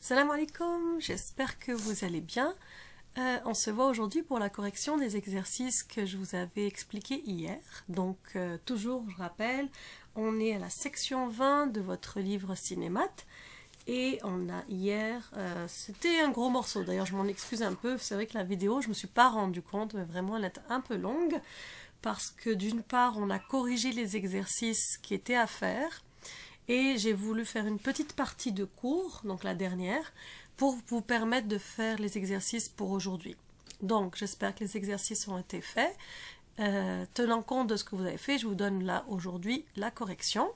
Salam alaikum, j'espère que vous allez bien. On se voit aujourd'hui pour la correction des exercices que je vous avais expliqués hier. Donc toujours, je rappelle, on est à la section 20 de votre livre Cinémat. Et on a hier, c'était un gros morceau, d'ailleurs je m'en excuse un peu, c'est vrai que la vidéo, je ne me suis pas rendu compte, mais vraiment elle est un peu longue, parce que d'une part, on a corrigé les exercices qui étaient à faire, et j'ai voulu faire une petite partie de cours, donc la dernière, pour vous permettre de faire les exercices pour aujourd'hui. Donc j'espère que les exercices ont été faits. Tenant compte de ce que vous avez fait, je vous donne là aujourd'hui la correction.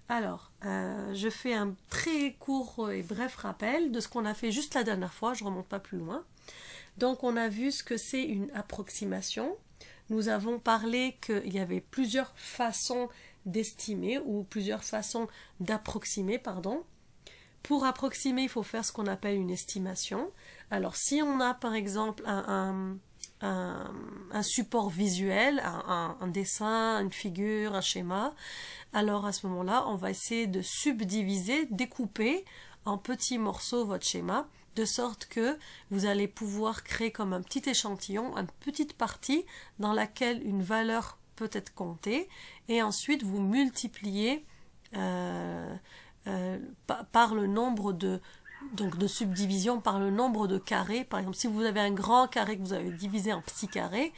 Alors, je fais un très court et bref rappel de ce qu'on a fait juste la dernière fois, je ne remonte pas plus loin. Donc on a vu ce que c'est une approximation. Nous avons parlé qu'il y avait plusieurs façons d'estimer ou plusieurs façons d'approximer, pardon. Pour approximer, il faut faire ce qu'on appelle une estimation. Alors si on a par exemple un support visuel, un dessin, une figure, un schéma, alors à ce moment-là, on va essayer de subdiviser, découper en petits morceaux votre schéma, de sorte que vous allez pouvoir créer comme un petit échantillon, une petite partie dans laquelle une valeur peut être comptée, et ensuite vous multipliez par le nombre de subdivision, par le nombre de carrés. Par exemple, si vous avez un grand carré que vous avez divisé en petits carrés,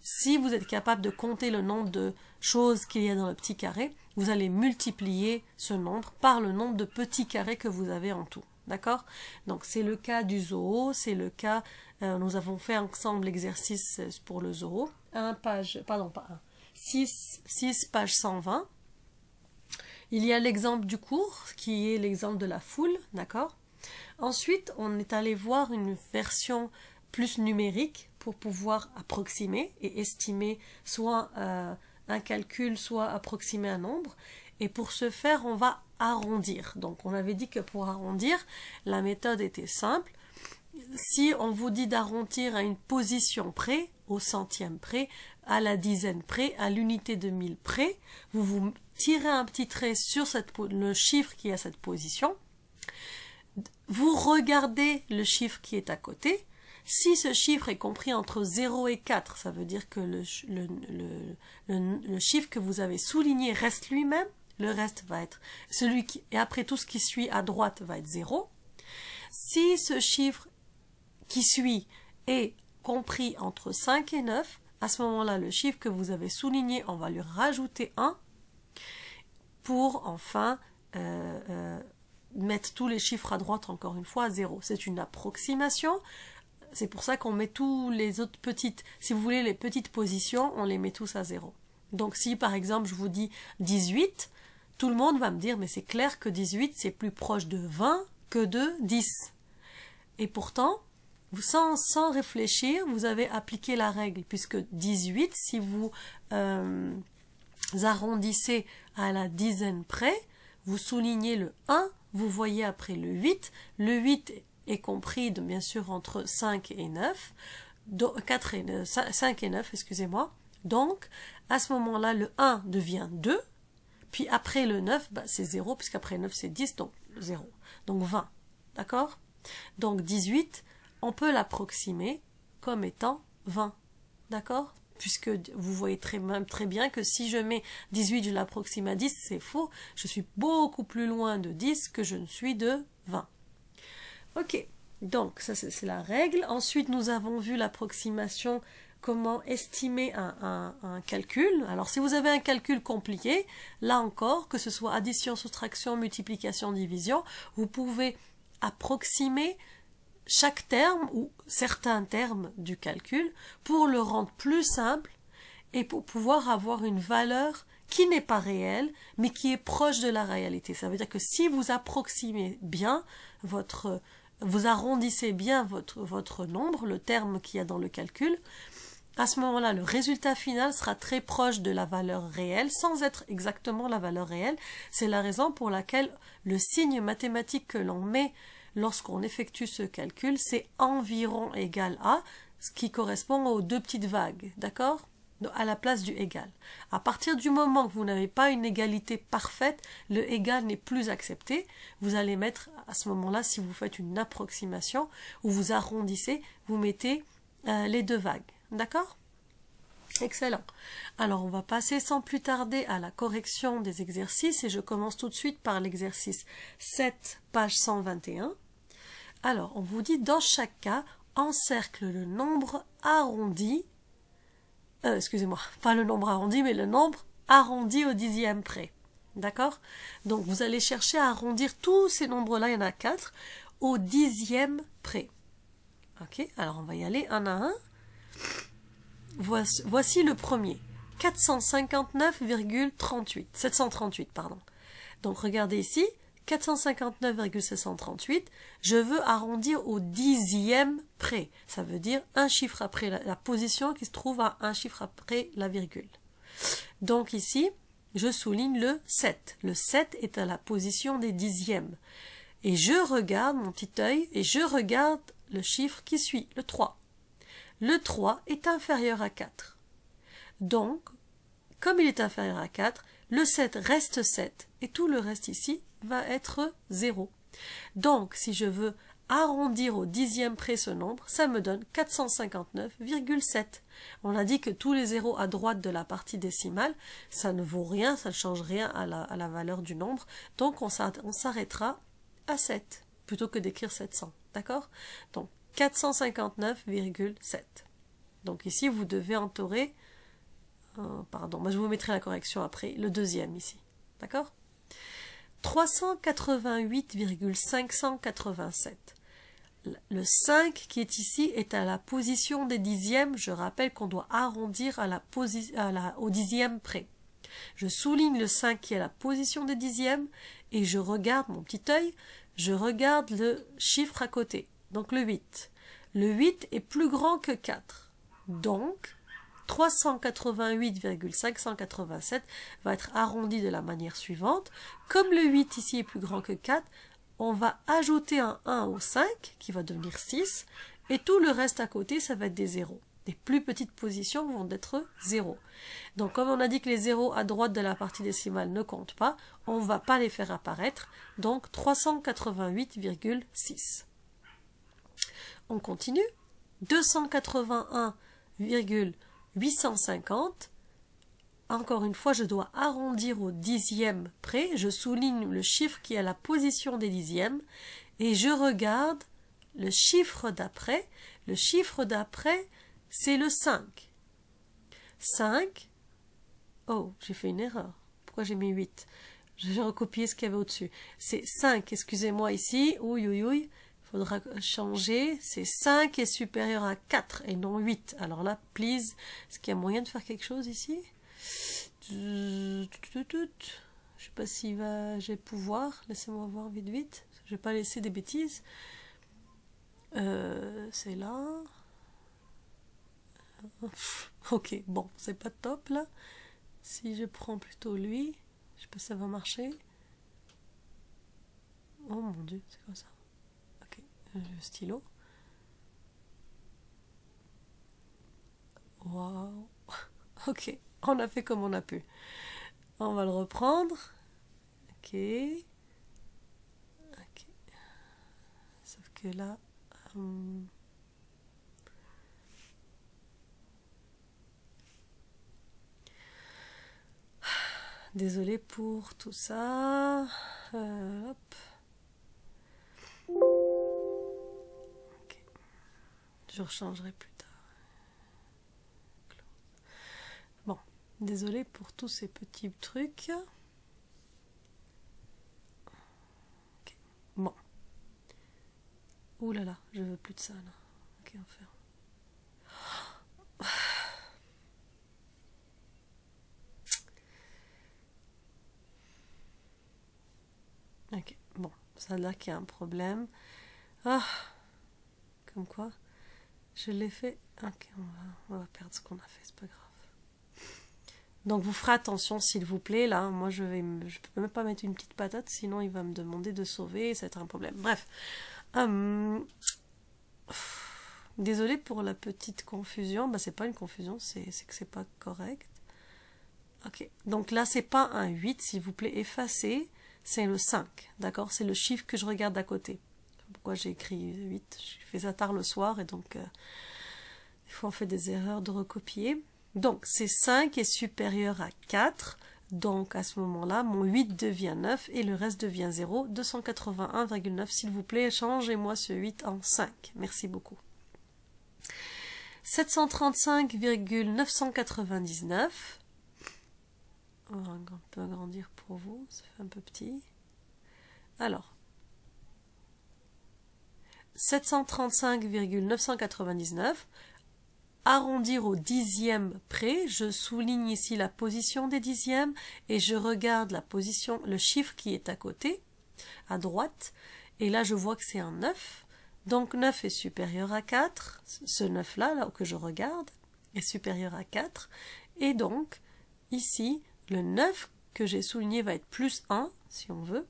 si vous êtes capable de compter le nombre de choses qu'il y a dans le petit carré, vous allez multiplier ce nombre par le nombre de petits carrés que vous avez en tout. D'accord? Donc c'est le cas du zoo, c'est le cas, nous avons fait ensemble l'exercice pour le zoo, 6 page 120. Il y a l'exemple du cours, qui est l'exemple de la foule, d'accord? Ensuite, on est allé voir une version plus numérique pour pouvoir approximer et estimer soit un calcul, soit approximer un nombre. Et pour ce faire, on va arrondir. Donc, on avait dit que pour arrondir, la méthode était simple. Si on vous dit d'arrondir à une position près, au centième près, à la dizaine près, à l'unité de 1000 près, vous tirez un petit trait sur le chiffre qui est à cette position. Vous regardez le chiffre qui est à côté. Si ce chiffre est compris entre 0 et 4, ça veut dire que le chiffre que vous avez souligné reste lui-même. Le reste va être celui qui, et après tout ce qui suit à droite va être 0. Si ce chiffre qui suit est compris entre 5 et 9, à ce moment-là, le chiffre que vous avez souligné, on va lui rajouter 1 pour enfin mettre tous les chiffres à droite encore une fois à 0. C'est une approximation. C'est pour ça qu'on met tous les autres petites, si vous voulez les petites positions, on les met tous à 0. Donc si par exemple je vous dis 18, tout le monde va me dire mais c'est clair que 18 c'est plus proche de 20 que de 10. Et pourtant, sans réfléchir, vous avez appliqué la règle, puisque 18, si vous arrondissez à la dizaine près, vous soulignez le 1, vous voyez après le 8. Le 8 est compris bien sûr entre 5 et 9, 5 et 9, excusez-moi. Donc, à ce moment-là, le 1 devient 2, puis après le 9, c'est 0, puisqu'après 9 c'est 10, donc 0. Donc 20, d'accord? Donc 18, on peut l'approximer comme étant 20, d'accord? Puisque vous voyez très bien que si je mets 18, je l'approxime à 10, c'est faux. Je suis beaucoup plus loin de 10 que je ne suis de 20. Ok, donc ça c'est la règle. Ensuite, nous avons vu l'approximation, comment estimer un calcul. Alors si vous avez un calcul compliqué, là encore, que ce soit addition, soustraction, multiplication, division, vous pouvez approximer chaque terme ou certains termes du calcul pour le rendre plus simple et pour pouvoir avoir une valeur qui n'est pas réelle mais qui est proche de la réalité. Ça veut dire que si vous approximez bien vous arrondissez bien votre nombre, le terme qu'il y a dans le calcul, à ce moment-là, le résultat final sera très proche de la valeur réelle, sans être exactement la valeur réelle. C'est la raison pour laquelle le signe mathématique que l'on met lorsqu'on effectue ce calcul, c'est environ égal à, ce qui correspond aux deux petites vagues, d'accord? à la place du égal. À partir du moment que vous n'avez pas une égalité parfaite, le égal n'est plus accepté. Vous allez mettre à ce moment-là, si vous faites une approximation ou vous arrondissez, vous mettez les deux vagues. D'accord? Excellent. Alors, on va passer sans plus tarder à la correction des exercices et je commence tout de suite par l'exercice 7, page 121. Alors, on vous dit, dans chaque cas, encercle le nombre arrondi, excusez-moi, pas le nombre arrondi, mais le nombre arrondi au dixième près. D'accord? Donc, vous allez chercher à arrondir tous ces nombres-là, il y en a 4, au dixième près. Ok? Alors, on va y aller un à un. Voici le premier, 738, pardon. Donc, regardez ici, 459,738, je veux arrondir au dixième près. Ça veut dire un chiffre après la position qui se trouve à un chiffre après la virgule. Donc ici, je souligne le 7. Le 7 est à la position des dixièmes. Et je regarde mon petit œil et je regarde le chiffre qui suit, le 3. Le 3 est inférieur à 4. Donc, comme il est inférieur à 4, le 7 reste 7 et tout le reste ici va être 0. Donc, si je veux arrondir au dixième près ce nombre, ça me donne 459,7. On a dit que tous les zéros à droite de la partie décimale, ça ne vaut rien, ça ne change rien à la valeur du nombre. Donc, on s'arrêtera à 7 plutôt que d'écrire 700. D'accord? Donc, 459,7. Donc, ici, vous devez entourer... pardon, moi je vous mettrai la correction après, le deuxième ici. D'accord? 388,587. Le 5 qui est ici est à la position des dixièmes. Je rappelle qu'on doit arrondir au dixième près. Je souligne le 5 qui est à la position des dixièmes et je regarde mon petit œil, je regarde le chiffre à côté, donc le 8. Le 8 est plus grand que 4. Donc, 388,587 va être arrondi de la manière suivante. Comme le 8 ici est plus grand que 4, on va ajouter un 1 au 5 qui va devenir 6 et tout le reste à côté, ça va être des zéros. Les plus petites positions vont être 0. Donc comme on a dit que les zéros à droite de la partie décimale ne comptent pas, on ne va pas les faire apparaître. Donc 388,6. On continue. 281,850. Encore une fois, je dois arrondir au dixième près. Je souligne le chiffre qui est à la position des dixièmes et je regarde le chiffre d'après. Le chiffre d'après, c'est le 5. 5. Oh, j'ai fait une erreur. Pourquoi j'ai mis 8? Je vais recopier ce qu'il y avait au-dessus. C'est 5, excusez-moi ici. Ouïe, ouïe, ouïe. Il faudra changer. C'est 5 est supérieur à 4 et non 8. Alors là, please, est-ce qu'il y a moyen de faire quelque chose ici? Je sais pas si je vais pouvoir. Laissez-moi voir vite vite. Je vais pas laisser des bêtises. C'est là. Ok, bon, c'est pas top là. Si je prends plutôt lui, je sais pas si ça va marcher. Oh mon dieu, c'est quoi ça? Ok, le stylo. Waouh. Ok, on a fait comme on a pu. On va le reprendre. Ok. Ok. Sauf que là... Désolée pour tout ça. Hop. Okay. Je rechangerai plus tard. Bon, désolée pour tous ces petits trucs. Okay. Bon. Ouh là là, je veux plus de ça là. Ok, on fait. Ok, bon, ça a l'air qu'il y a un problème. Ah, comme quoi, je l'ai fait. Ok, on va perdre ce qu'on a fait, c'est pas grave. Donc vous ferez attention s'il vous plaît, là, moi je peux même pas mettre une petite patate, sinon il va me demander de sauver et ça va être un problème. Bref. Désolée pour la petite confusion. Bah, c'est pas une confusion, c'est que c'est pas correct. Ok, donc là, c'est pas un 8, s'il vous plaît, effacez. C'est le 5, d'accord? C'est le chiffre que je regarde à côté. Pourquoi j'ai écrit 8? Je fais ça tard le soir et donc des fois on fait des erreurs de recopier. Donc, c'est 5 est supérieur à 4. Donc, à ce moment-là, mon 8 devient 9 et le reste devient 0. 281,9, s'il vous plaît, changez-moi ce 8 en 5. Merci beaucoup. 735,999. On va un peu agrandir pour vous, ça fait un peu petit. Alors, 735,999. Arrondir au dixième près, je souligne ici la position des dixièmes et je regarde la position, le chiffre qui est à côté, à droite, et là je vois que c'est un 9, donc 9 est supérieur à 4, ce 9 là que je regarde est supérieur à 4, et donc ici le 9 que j'ai souligné va être plus 1 si on veut,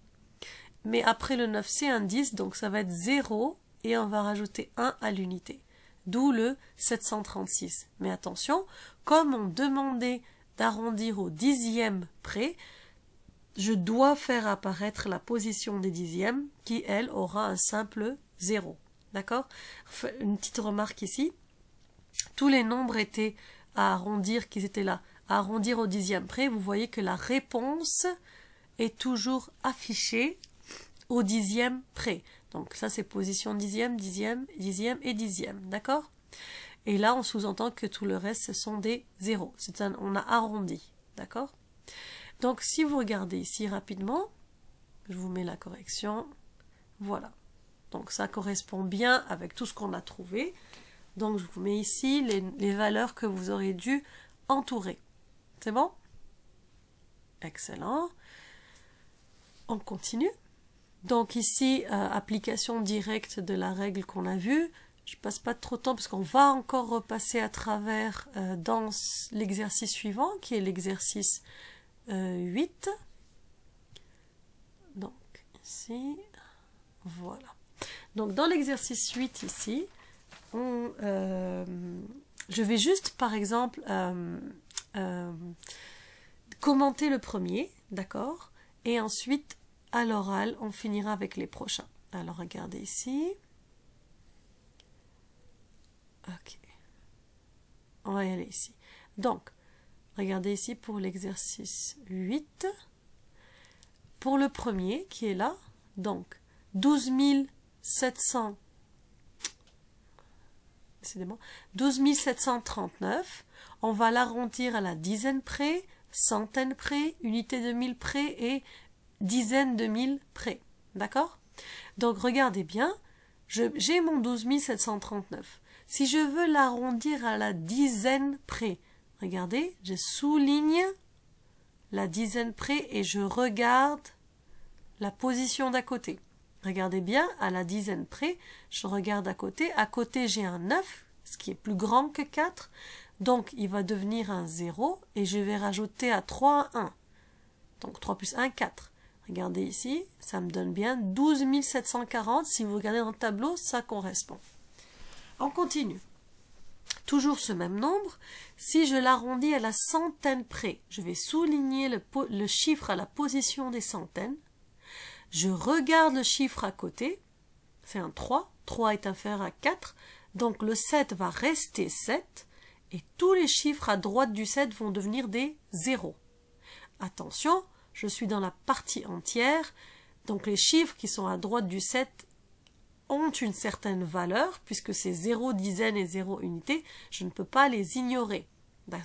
mais après le 9 c'est un 10, donc ça va être 0 et on va rajouter 1 à l'unité. D'où le 736. Mais attention, comme on demandait d'arrondir au dixième près, je dois faire apparaître la position des dixièmes qui, elle, aura un simple 0. D'accord? Une petite remarque ici. Tous les nombres étaient à arrondir, qu'ils étaient là, à arrondir au dixième près. Vous voyez que la réponse est toujours affichée au dixième près. Donc ça c'est position dixième, dixième, dixième et dixième, d'accord? Et là on sous-entend que tout le reste ce sont des zéros. On a arrondi, d'accord? Donc si vous regardez ici rapidement, je vous mets la correction, voilà. Donc ça correspond bien avec tout ce qu'on a trouvé. Donc je vous mets ici les valeurs que vous aurez dû entourer. C'est bon? Excellent. On continue. Donc ici, application directe de la règle qu'on a vue. Je passe pas trop de temps parce qu'on va encore repasser à travers dans l'exercice suivant, qui est l'exercice 8. Donc ici, voilà. Donc dans l'exercice 8 ici, je vais juste par exemple commenter le premier, d'accord? Et ensuite à l'oral, on finira avec les prochains. Alors, regardez ici. Ok. On va y aller ici. Donc, regardez ici pour l'exercice 8. Pour le premier, qui est là, donc, 12 739, on va l'arrondir à la dizaine près, centaine près, unité de mille près et dizaines de mille près, d'accord? Donc regardez bien, j'ai mon 12 739. Si je veux l'arrondir à la dizaine près, regardez, je souligne la dizaine près et je regarde la position d'à côté. Regardez bien, à la dizaine près, je regarde à côté j'ai un 9, ce qui est plus grand que 4, donc il va devenir un 0 et je vais rajouter à 3 un 1. Donc 3 plus 1, 4. Regardez ici, ça me donne bien 12 740. Si vous regardez dans le tableau, ça correspond. On continue. Toujours ce même nombre. Si je l'arrondis à la centaine près, je vais souligner le chiffre à la position des centaines. Je regarde le chiffre à côté. C'est un 3. 3 est inférieur à 4. Donc le 7 va rester 7. Et tous les chiffres à droite du 7 vont devenir des 0. Attention, je suis dans la partie entière, donc les chiffres qui sont à droite du 7 ont une certaine valeur, puisque c'est 0 dizaine et 0 unité, je ne peux pas les ignorer.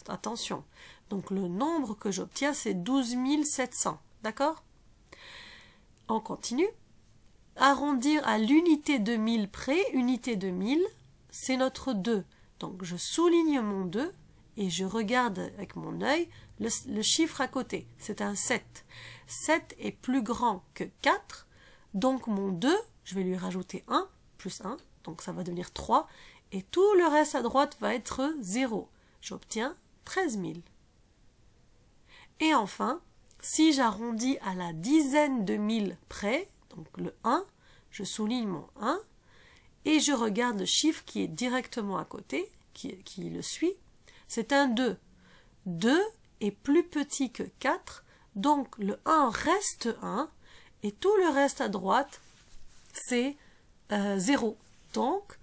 Attention, donc le nombre que j'obtiens c'est 12 700, d'accord? On continue. Arrondir à l'unité de 1000 près, unité de 1000, c'est notre 2. Donc je souligne mon 2 et je regarde avec mon œil le chiffre à côté, c'est un 7. 7 est plus grand que 4, donc mon 2, je vais lui rajouter 1, plus 1, donc ça va devenir 3, et tout le reste à droite va être 0. J'obtiens 13 000. Et enfin, si j'arrondis à la dizaine de mille près, donc le 1, je souligne mon 1, et je regarde le chiffre qui est directement à côté, qui le suit, c'est un 2. 2 est plus petit que 4, donc le 1 reste 1, et tout le reste à droite, c'est 0. Donc,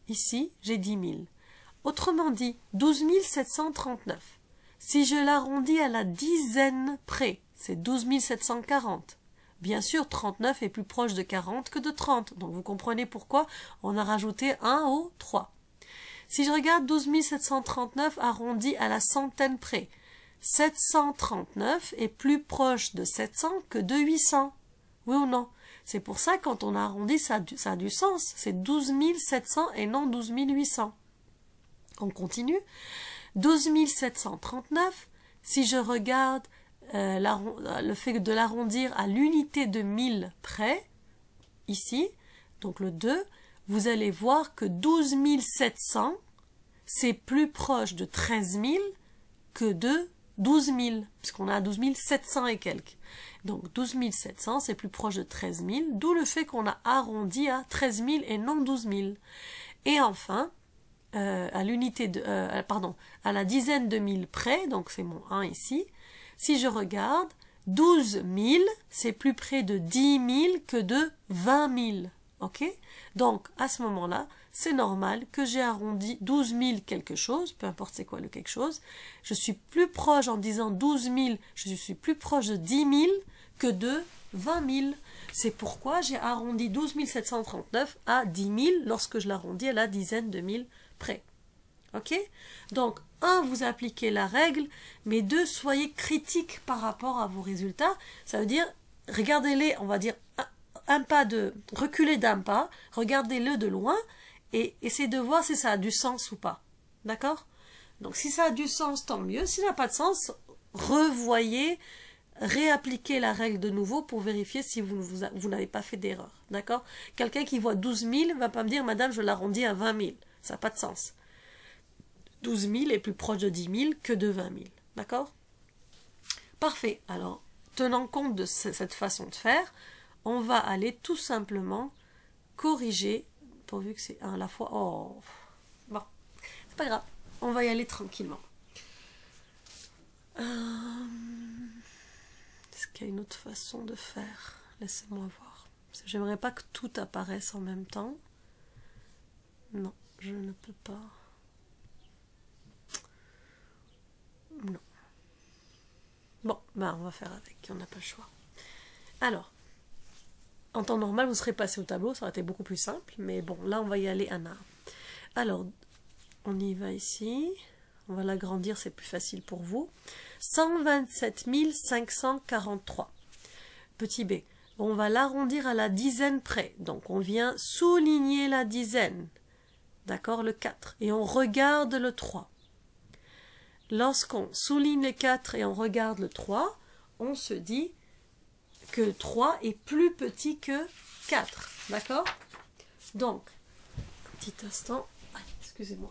ici, j'ai 10 000. Autrement dit, 12 739. Si je l'arrondis à la dizaine près, c'est 12 740. Bien sûr, 39 est plus proche de 40 que de 30. Donc, vous comprenez pourquoi on a rajouté 1 au 3. Si je regarde 12 739 arrondi à la centaine près, 739 est plus proche de 700 que de 800. Oui ou non? C'est pour ça que quand on arrondit, ça a du sens. C'est 12 700 et non 12 800. On continue. 12 739, si je regarde le fait de l'arrondir à l'unité de 1000 près, ici, donc le 2, vous allez voir que 12 700, c'est plus proche de 13 000 que de 12 000, puisqu'on a 12 700 et quelques. Donc 12 700, c'est plus proche de 13 000, d'où le fait qu'on a arrondi à 13 000 et non 12 000. Et enfin, à l'unité de, à la dizaine de mille près, donc c'est mon 1 ici, si je regarde, 12 000, c'est plus près de 10 000 que de 20 000. Ok? Donc, à ce moment-là, c'est normal que j'ai arrondi 12 000 quelque chose, peu importe c'est quoi le quelque chose. Je suis plus proche, en disant 12 000, je suis plus proche de 10 000 que de 20 000. C'est pourquoi j'ai arrondi 12 739 à 10 000 lorsque je l'arrondis à la dizaine de mille près. Ok? Donc, 1, vous appliquez la règle, mais 2, soyez critique par rapport à vos résultats. Ça veut dire, regardez-les, on va dire, reculez d'un pas, regardez-le de loin, et essayez de voir si ça a du sens ou pas. D'accord? Donc, si ça a du sens, tant mieux. Si ça n'a pas de sens, revoyez, réappliquez la règle de nouveau pour vérifier si vous n'avez pas fait d'erreur. D'accord? Quelqu'un qui voit 12 000 ne va pas me dire, madame, je l'arrondis à 20 000. Ça n'a pas de sens. 12 000 est plus proche de 10 000 que de 20 000. D'accord? Parfait. Alors, tenant compte de cette façon de faire, on va aller tout simplement corriger, pourvu que c'est 1 à la fois. Oh, bon, c'est pas grave. On va y aller tranquillement. Est-ce qu'il y a une autre façon de faire? Laissez-moi voir. J'aimerais pas que tout apparaisse en même temps. Non, je ne peux pas. Non. Bon, ben on va faire avec, on n'a pas le choix. Alors, en temps normal, vous serez passé au tableau, ça aurait été beaucoup plus simple, mais bon, là, on va y aller un à un. Alors, on y va ici, on va l'agrandir, c'est plus facile pour vous. 127 543. Petit b, on va l'arrondir à la dizaine près, donc on vient souligner la dizaine, d'accord, le 4, et on regarde le 3. Lorsqu'on souligne le 4 et on regarde le 3, on se dit que 3 est plus petit que 4. D'accord? Donc, petit instant. Excusez-moi.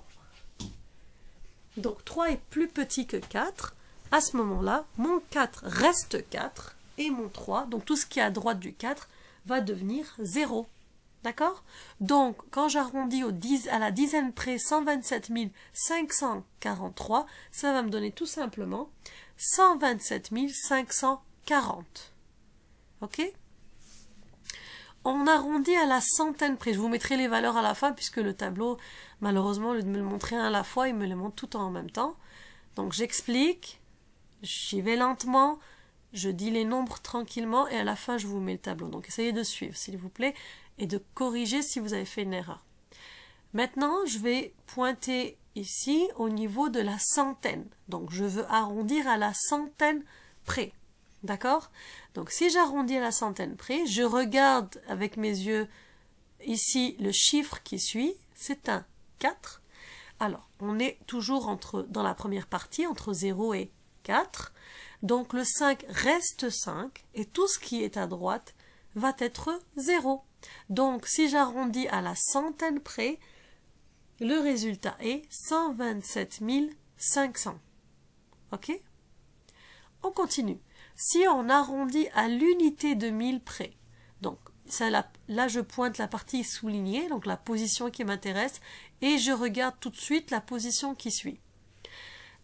Donc, 3 est plus petit que 4. À ce moment-là, mon 4 reste 4 et mon 3, donc tout ce qui est à droite du 4, va devenir 0. D'accord? Donc, quand j'arrondis à la dizaine près 127 543, ça va me donner tout simplement 127 540. Ok? On arrondit à la centaine près. Je vous mettrai les valeurs à la fin, puisque le tableau, malheureusement, au lieu de me le montrer un à la fois, il me le montre tout en même temps. Donc, j'explique, j'y vais lentement, je dis les nombres tranquillement, et à la fin, je vous mets le tableau. Donc, essayez de suivre, s'il vous plaît, et de corriger si vous avez fait une erreur. Maintenant, je vais pointer ici au niveau de la centaine. Donc, je veux arrondir à la centaine près. D'accord? Donc, si j'arrondis à la centaine près, je regarde avec mes yeux ici le chiffre qui suit. C'est un 4. Alors, on est toujours dans la première partie, entre 0 et 4. Donc, le 5 reste 5 et tout ce qui est à droite va être 0. Donc, si j'arrondis à la centaine près, le résultat est 127 500. Ok? On continue. Si on arrondit à l'unité de 1000 près, donc là, je pointe la partie soulignée, donc la position qui m'intéresse, et je regarde tout de suite la position qui suit.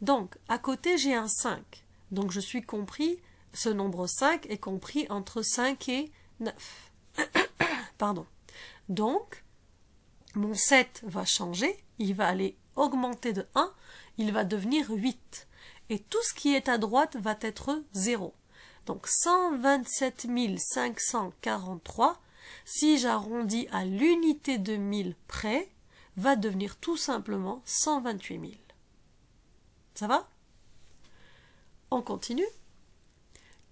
Donc, à côté, j'ai un 5. Donc, ce nombre 5 est compris entre 5 et 9. Pardon. Donc, mon 7 va changer, il va aller augmenter de 1, il va devenir 8. Et tout ce qui est à droite va être 0. Donc 127 543, si j'arrondis à l'unité de 1000 près, va devenir tout simplement 128 000. Ça va? On continue.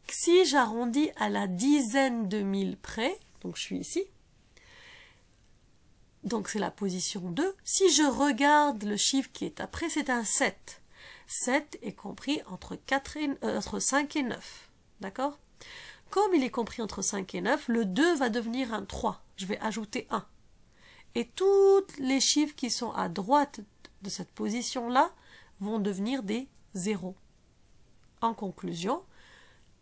Si j'arrondis à la dizaine de 1000 près, donc je suis ici, donc c'est la position 2. Si je regarde le chiffre qui est après, c'est un 7. 7 est compris entre 5 et 9. D'accord? Comme il est compris entre 5 et 9, le 2 va devenir un 3. Je vais ajouter 1. Et tous les chiffres qui sont à droite de cette position-là vont devenir des 0. En conclusion,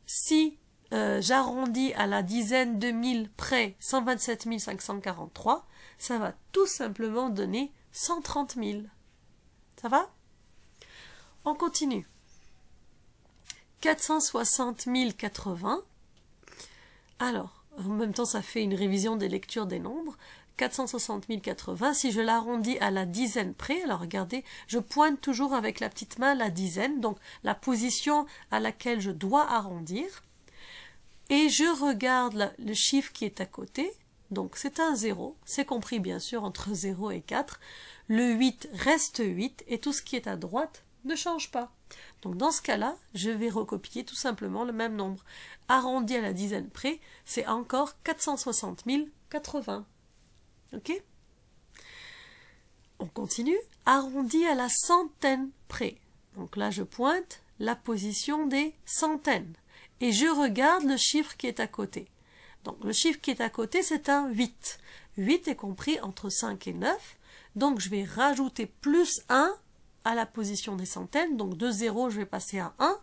si j'arrondis à la dizaine de 1000 près 127 543, ça va tout simplement donner 130 000. Ça va? On continue. 460 080. Alors, en même temps, ça fait une révision des lectures des nombres. 460 080, si je l'arrondis à la dizaine près, alors regardez, je pointe toujours avec la petite main la dizaine, donc la position à laquelle je dois arrondir. Et je regarde le chiffre qui est à côté, donc c'est un 0, c'est compris bien sûr entre 0 et 4. Le 8 reste 8 et tout ce qui est à droite ne change pas. Donc dans ce cas-là, je vais recopier tout simplement le même nombre. Arrondi à la dizaine près, c'est encore 460 080. Ok? On continue. Arrondi à la centaine près. Donc là, je pointe la position des centaines. Et je regarde le chiffre qui est à côté. Donc le chiffre qui est à côté, c'est un 8. 8 est compris entre 5 et 9. Donc je vais rajouter plus 1 à la position des centaines, donc de 0 je vais passer à 1,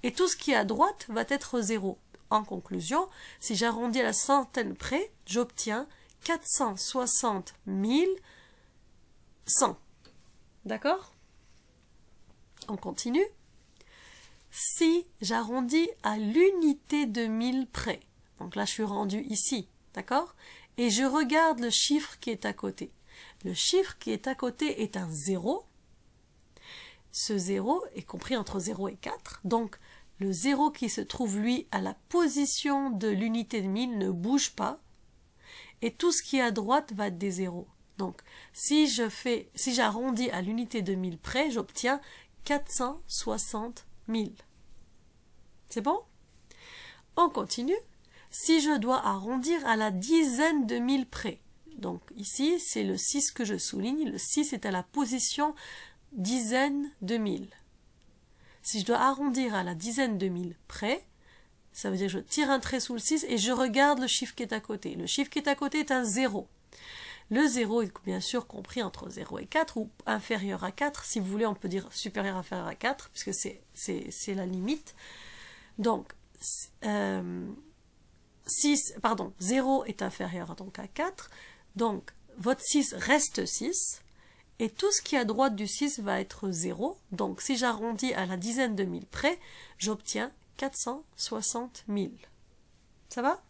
et tout ce qui est à droite va être 0. En conclusion, si j'arrondis à la centaine près, j'obtiens 460 100. D'accord? On continue. Si j'arrondis à l'unité de 1000 près, donc là je suis rendu ici, d'accord? Et je regarde le chiffre qui est à côté. Le chiffre qui est à côté est un 0. Ce 0 est compris entre 0 et 4, donc le 0 qui se trouve, lui, à la position de l'unité de 1000 ne bouge pas, et tout ce qui est à droite va être des 0. Donc, si j'arrondis à l'unité de 1000 près, j'obtiens 460 000. C'est bon? On continue. Si je dois arrondir à la dizaine de 1000 près, donc ici, c'est le 6 que je souligne, le 6 est à la position dizaine de 1000. Si je dois arrondir à la dizaine de 1000 près, ça veut dire que je tire un trait sous le 6 et je regarde le chiffre qui est à côté. Le chiffre qui est à côté est un 0. Le 0 est bien sûr compris entre 0 et 4 ou inférieur à 4. Si vous voulez, on peut dire supérieur inférieur à 4 puisque c'est la limite. Donc, 0 est inférieur donc à 4. Donc, votre 6 reste 6. Et tout ce qui est à droite du 6 va être 0. Donc, si j'arrondis à la dizaine de 1000 près, j'obtiens 460 000. Ça va?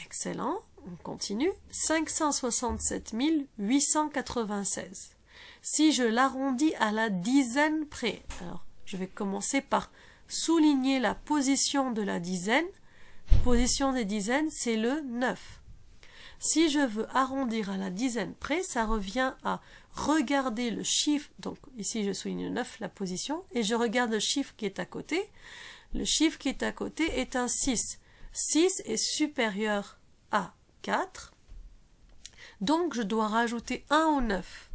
Excellent. On continue. 567 896. Si je l'arrondis à la dizaine près, alors je vais commencer par souligner la position de la dizaine. Position des dizaines, c'est le 9. Si je veux arrondir à la dizaine près, ça revient à regarder le chiffre, donc ici je souligne le 9, la position, et je regarde le chiffre qui est à côté. Le chiffre qui est à côté est un 6. 6 est supérieur à 4, donc je dois rajouter 1 au 9.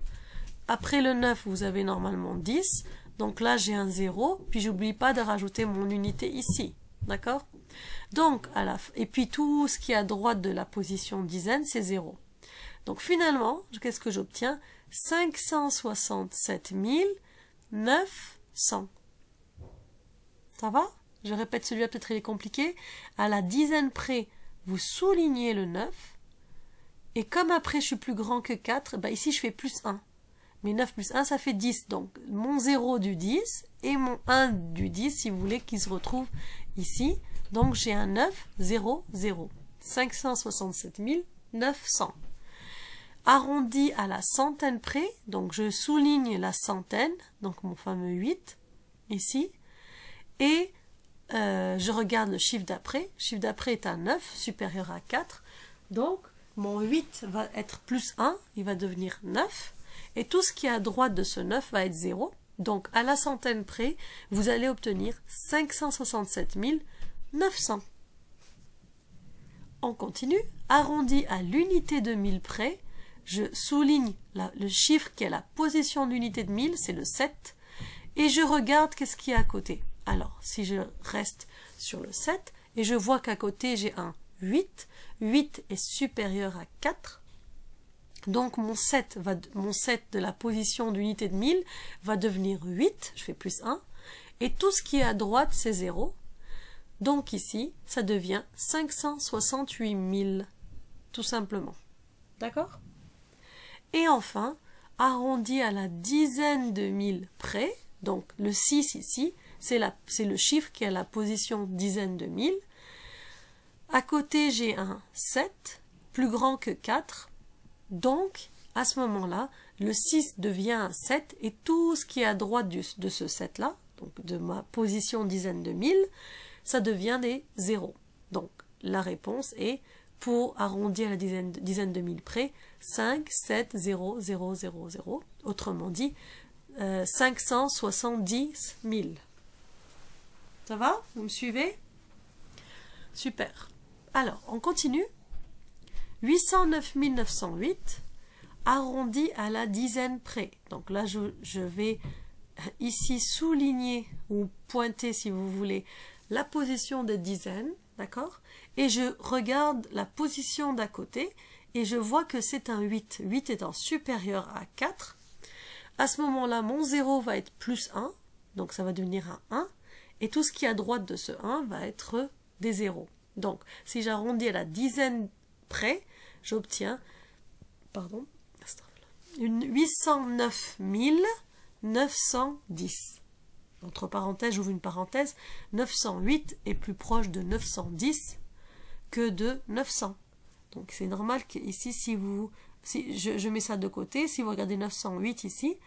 Après le 9, vous avez normalement 10, donc là j'ai un 0, puis j'oublie pas de rajouter mon unité ici, d'accord? Donc, et puis tout ce qui est à droite de la position dizaine, c'est 0. Donc finalement, qu'est-ce que j'obtiens? 567 900. Ça va? je répète, celui-là peut-être il est compliqué, à la dizaine près, vous soulignez le 9, et comme après je suis plus grand que 4, bah ici je fais plus 1. Mais 9 plus 1, ça fait 10. Donc, mon 0 du 10 et mon 1 du 10, si vous voulez, qui se retrouvent ici. Donc, j'ai un 9, 0, 0. 567 900. Arrondi à la centaine près. Donc, je souligne la centaine. Donc, mon fameux 8, ici. Et je regarde le chiffre d'après. Le chiffre d'après est un 9, supérieur à 4. Donc, mon 8 va être plus 1. Il va devenir 9. Et tout ce qui est à droite de ce 9 va être 0. Donc, à la centaine près, vous allez obtenir 567 900. On continue. Arrondi à l'unité de 1000 près, je souligne le chiffre qui est la position d'unité de 1000, c'est le 7. Et je regarde qu'est-ce qu'il y a à côté. Alors, si je reste sur le 7, et je vois qu'à côté, j'ai un 8. 8 est supérieur à 4. Donc mon 7 de la position d'unité de 1000 va devenir 8, je fais plus 1, et tout ce qui est à droite c'est 0, donc ici ça devient 568 000, tout simplement, d'accord? Et enfin, arrondi à la dizaine de 1000 près, donc le 6 ici, c'est le chiffre qui est à la position dizaine de 1000, à côté j'ai un 7, plus grand que 4, donc, à ce moment-là, le 6 devient un 7 et tout ce qui est à droite de ce 7-là, donc de ma position dizaine de 1000, ça devient des 0. Donc, la réponse est, pour arrondir à la dizaine de 1000 près, 5, 7, 0, 0, 0, 0. Autrement dit, 570 000. Ça va? Vous me suivez? Super. Alors, on continue. 809 908, arrondi à la dizaine près. Donc là, je vais ici souligner ou pointer, si vous voulez, la position des dizaines, d'accord? Et je regarde la position d'à côté et je vois que c'est un 8. 8 étant supérieur à 4. À ce moment-là, mon 0 va être plus 1, donc ça va devenir un 1. Et tout ce qui est à droite de ce 1 va être des 0. Donc, si j'arrondis à la dizaine près, j'obtiens, une 809 910. Entre parenthèses, j'ouvre une parenthèse, 908 est plus proche de 910 que de 900. Donc c'est normal qu'ici, si je mets ça de côté, si vous regardez 908 ici,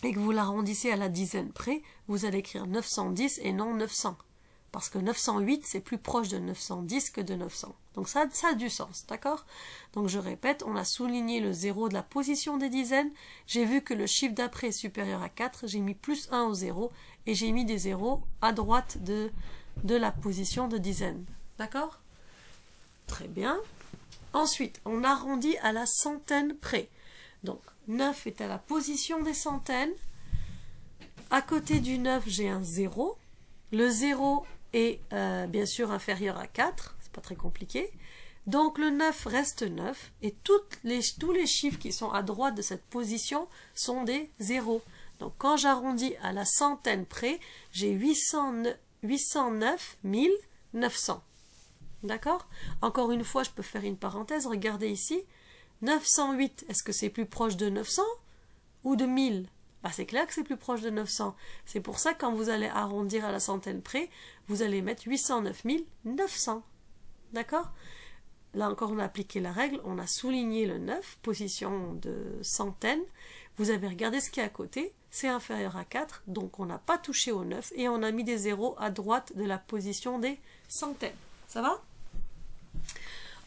et que vous l'arrondissez à la dizaine près, vous allez écrire 910 et non 900. Parce que 908, c'est plus proche de 910 que de 900. Donc ça a du sens, d'accord? Donc je répète, on a souligné le 0 de la position des dizaines. J'ai vu que le chiffre d'après est supérieur à 4. J'ai mis plus 1 au 0. Et j'ai mis des 0 à droite de la position de dizaine. D'accord? Très bien. Ensuite, on arrondit à la centaine près. Donc 9 est à la position des centaines. À côté du 9, j'ai un 0. Le 0 est bien sûr inférieur à 4, c'est pas très compliqué. Donc le 9 reste 9 et tous les chiffres qui sont à droite de cette position sont des 0. Donc quand j'arrondis à la centaine près, j'ai 809 900. D'accord? Encore une fois, je peux faire une parenthèse, regardez ici. 908, est-ce que c'est plus proche de 900 ou de 1000? Bah, c'est clair que c'est plus proche de 900. C'est pour ça que quand vous allez arrondir à la centaine près, vous allez mettre 809 900. D'accord? Là encore, on a appliqué la règle, on a souligné le 9, position de centaine. Vous avez regardé ce qui est à côté, c'est inférieur à 4, donc on n'a pas touché au 9 et on a mis des zéros à droite de la position des centaines. Ça va?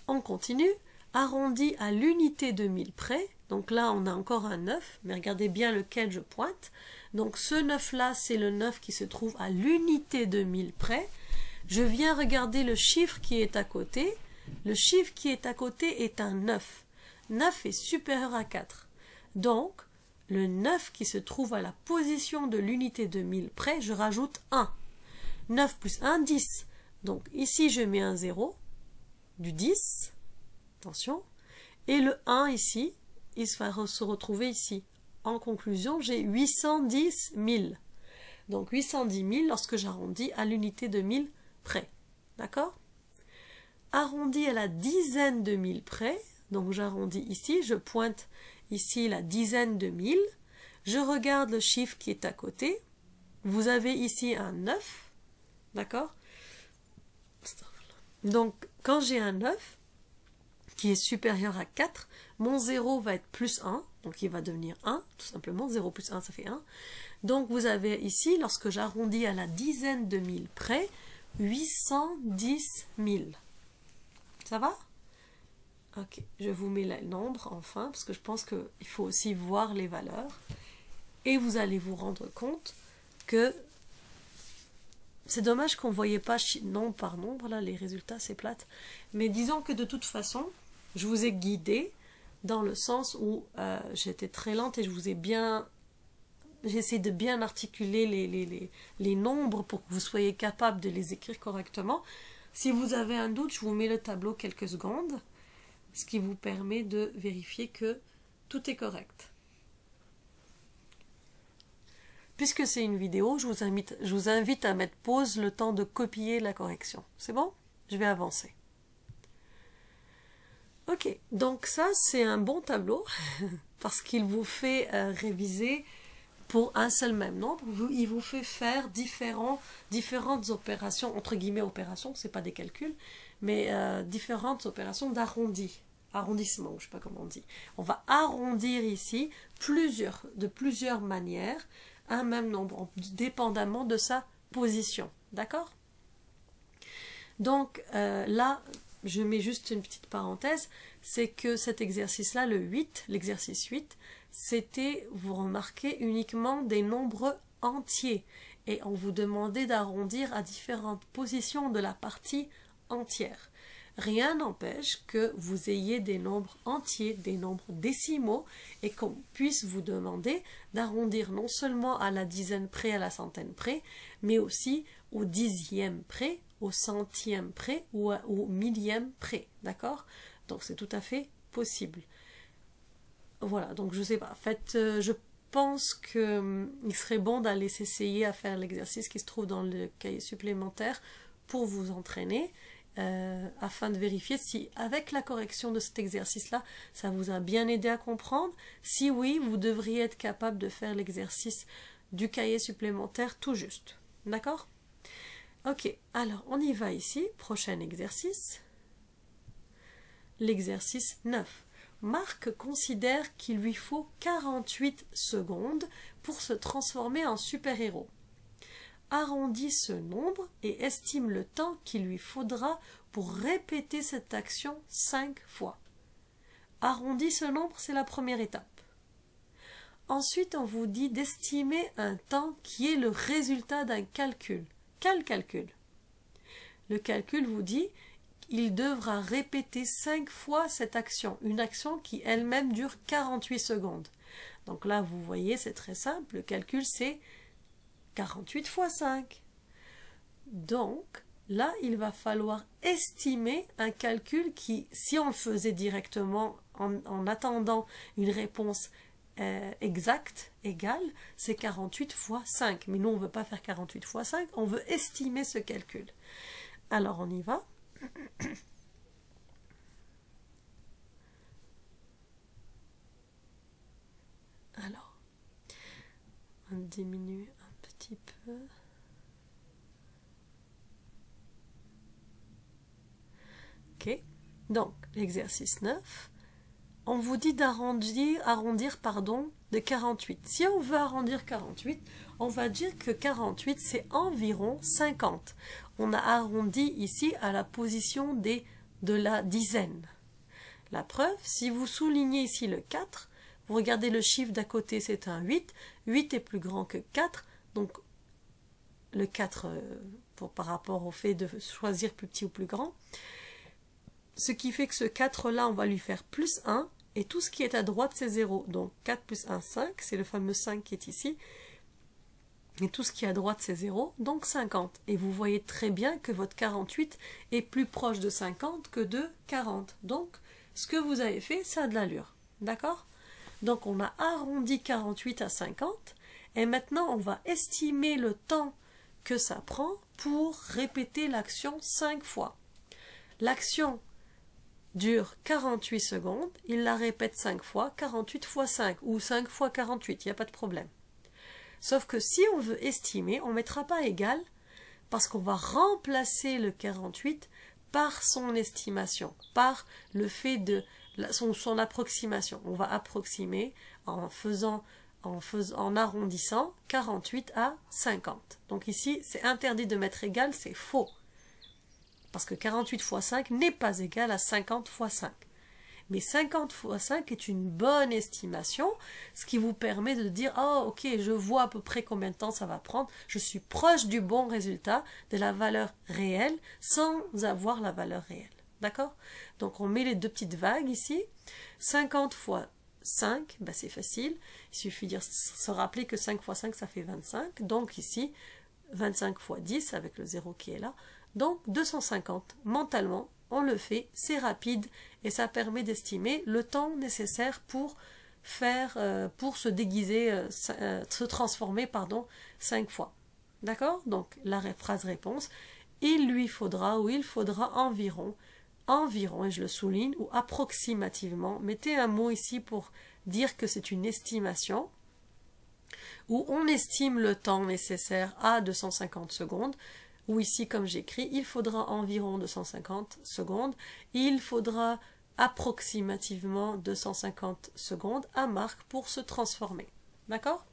On continue. Arrondi à l'unité de 1000 près. Donc là, on a encore un 9, mais regardez bien lequel je pointe. Donc ce 9-là, c'est le 9 qui se trouve à l'unité de 1000 près. Je viens regarder le chiffre qui est à côté. Le chiffre qui est à côté est un 9. 9 est supérieur à 4. Donc, le 9 qui se trouve à la position de l'unité de 1000 près, je rajoute 1. 9 plus 1, 10. Donc ici, je mets un 0 du 10. Attention. Et le 1 ici, il va se retrouver ici. En conclusion, j'ai 810 000. Donc 810 000 lorsque j'arrondis à l'unité de 1000 près. D'accord? Arrondi à la dizaine de mille près, donc j'arrondis ici, je pointe ici la dizaine de mille, je regarde le chiffre qui est à côté, vous avez ici un 9, d'accord? Donc quand j'ai un 9 qui est supérieur à 4, mon 0 va être plus 1, donc il va devenir 1, tout simplement, 0 plus 1 ça fait 1. Donc vous avez ici, lorsque j'arrondis à la dizaine de mille près, 810 000. Ça va? Ok, je vous mets le nombre enfin, parce que je pense qu'il faut aussi voir les valeurs. Et vous allez vous rendre compte que c'est dommage qu'on ne voyait pas nombre par nombre, là les résultats c'est plate. Mais disons que de toute façon, je vous ai guidé dans le sens où j'étais très lente et je vous ai bien... J'essaie de bien articuler les nombres pour que vous soyez capable de les écrire correctement. Si vous avez un doute, je vous mets le tableau quelques secondes, ce qui vous permet de vérifier que tout est correct. Puisque c'est une vidéo, je vous invite à mettre pause le temps de copier la correction. C'est bon? Je vais avancer. Ok, donc ça c'est un bon tableau parce qu'il vous fait réviser pour un seul même nombre. Il vous fait faire différentes opérations, entre guillemets opérations, c'est pas des calculs, mais différentes opérations arrondissement, je sais pas comment on dit. On va arrondir ici de plusieurs manières un même nombre, dépendamment de sa position. D'accord? Donc là, je mets juste une petite parenthèse, c'est que cet exercice-là, l'exercice 8, c'était, vous remarquez, uniquement des nombres entiers. Et on vous demandait d'arrondir à différentes positions de la partie entière. Rien n'empêche que vous ayez des nombres entiers, des nombres décimaux, et qu'on puisse vous demander d'arrondir non seulement à la dizaine près, à la centaine près, mais aussi au dixième près, au centième près ou au millième près. D'accord? Donc c'est tout à fait possible. Voilà, donc je sais pas. En fait, je pense qu'il serait bon d'aller s'essayer à faire l'exercice qui se trouve dans le cahier supplémentaire pour vous entraîner. Afin de vérifier si avec la correction de cet exercice-là, ça vous a bien aidé à comprendre. Si oui, vous devriez être capable de faire l'exercice du cahier supplémentaire tout juste. D'accord? Ok, alors on y va ici. Prochain exercice. L'exercice 9. Marc considère qu'il lui faut 48 secondes pour se transformer en super-héros. Arrondit ce nombre et estime le temps qu'il lui faudra pour répéter cette action 5 fois. Arrondit ce nombre, c'est la première étape. Ensuite, on vous dit d'estimer un temps qui est le résultat d'un calcul. Quel calcul? Le calcul vous dit qu'il devra répéter 5 fois cette action, une action qui elle-même dure 48 secondes. Donc là, vous voyez, c'est très simple, le calcul c'est 48 fois 5. Donc, là, il va falloir estimer un calcul qui, si on le faisait directement en attendant une réponse exacte, égale, c'est 48 fois 5. Mais nous, on ne veut pas faire 48 fois 5, on veut estimer ce calcul. Alors, on y va. Alors, on diminue un petit peu. Ok, donc l'exercice 9, on vous dit d'arrondir de 48. Si on veut arrondir 48, on va dire que 48 c'est environ 50. On a arrondi ici à la position de la dizaine. La preuve, si vous soulignez ici le 4, vous regardez le chiffre d'à côté, c'est un 8. 8 est plus grand que 4, donc le 4 par rapport au fait de choisir plus petit ou plus grand. Ce qui fait que ce 4-là, on va lui faire plus 1, et tout ce qui est à droite, c'est 0. Donc 4 plus 1, 5, c'est le fameux 5 qui est ici. Et tout ce qui est à droite, c'est 0, donc 50. Et vous voyez très bien que votre 48 est plus proche de 50 que de 40. Donc, ce que vous avez fait, ça a de l'allure. D'accord? Donc, on a arrondi 48 à 50, Et maintenant, on va estimer le temps que ça prend pour répéter l'action 5 fois. L'action dure 48 secondes, il la répète 5 fois, 48 fois 5 ou 5 fois 48, il n'y a pas de problème. Sauf que si on veut estimer, on ne mettra pas égal parce qu'on va remplacer le 48 par son estimation, par le fait de son approximation. On va approximer en arrondissant 48 à 50. Donc ici, c'est interdit de mettre égal, c'est faux. Parce que 48 fois 5 n'est pas égal à 50 fois 5. Mais 50 fois 5 est une bonne estimation, ce qui vous permet de dire « Oh, ok, je vois à peu près combien de temps ça va prendre. Je suis proche du bon résultat, de la valeur réelle, sans avoir la valeur réelle. » D'accord? Donc, on met les deux petites vagues ici. 50 fois 5, ben c'est facile. Il suffit de se rappeler que 5 fois 5, ça fait 25. Donc, ici, 25 fois 10, avec le 0 qui est là. Donc 250, mentalement, on le fait, c'est rapide et ça permet d'estimer le temps nécessaire pour se déguiser, se transformer, 5 fois. D'accord? Donc la phrase réponse, il lui faudra ou il faudra environ, et je le souligne, ou approximativement, mettez un mot ici pour dire que c'est une estimation, où on estime le temps nécessaire à 250 secondes, ou ici, comme j'écris, il faudra environ 250 secondes, il faudra approximativement 250 secondes à marque pour se transformer. D'accord?